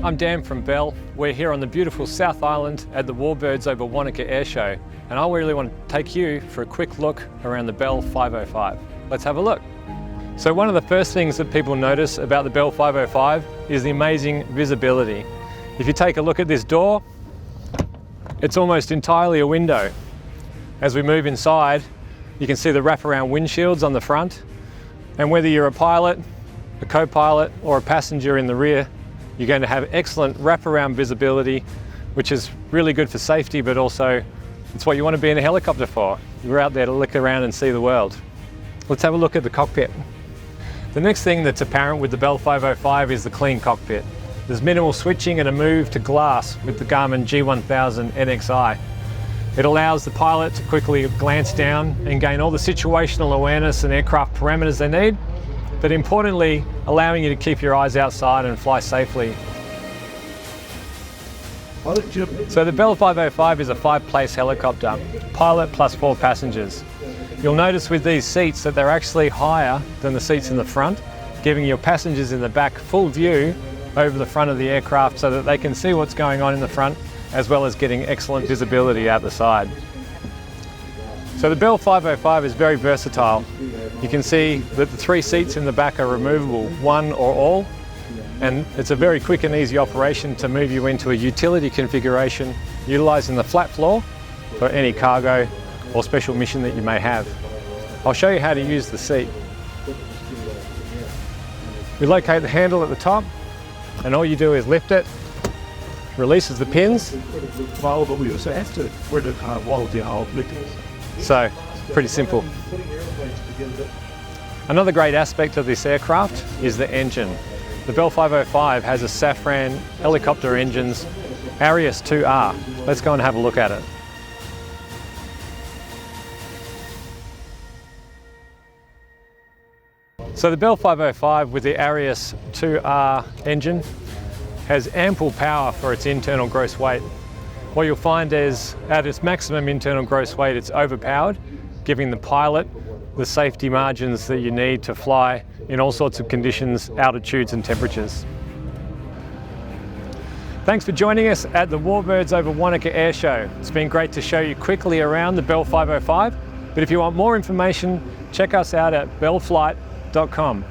I'm Dan from Bell. We're here on the beautiful South Island at the Warbirds over Wanaka Air Show, and I really want to take you for a quick look around the Bell 505. Let's have a look. So one of the first things that people notice about the Bell 505 is the amazing visibility. If you take a look at this door, it's almost entirely a window. As we move inside, you can see the wraparound windshields on the front, and whether you're a pilot, a co-pilot or a passenger in the rear, you're going to have excellent wraparound visibility, which is really good for safety, but also it's what you want to be in a helicopter for. You're out there to look around and see the world. Let's have a look at the cockpit. The next thing that's apparent with the Bell 505 is the clean cockpit. There's minimal switching and a move to glass with the Garmin G1000 NXI. It allows the pilot to quickly glance down and gain all the situational awareness and aircraft parameters they need, but importantly, allowing you to keep your eyes outside and fly safely. So the Bell 505 is a 5-place helicopter, pilot plus 4 passengers. You'll notice with these seats that they're actually higher than the seats in the front, giving your passengers in the back full view over the front of the aircraft so that they can see what's going on in the front, as well as getting excellent visibility out the side. So the Bell 505 is very versatile. You can see that the 3 seats in the back are removable, one or all, and it's a very quick and easy operation to move you into a utility configuration, utilising the flat floor for any cargo or special mission that you may have. I'll show you how to use the seat. We locate the handle at the top, and all you do is lift it, releases the pins. So, pretty simple. Another great aspect of this aircraft is the engine. The Bell 505 has a Safran helicopter engines, Arius 2R. Let's go and have a look at it. So the Bell 505 with the Arius 2R engine has ample power for its internal gross weight. What you'll find is at its maximum internal gross weight, it's overpowered, giving the pilot the safety margins that you need to fly in all sorts of conditions, altitudes and temperatures. Thanks for joining us at the Warbirds over Wanaka Air Show. It's been great to show you quickly around the Bell 505, but if you want more information, check us out at bellflight.com.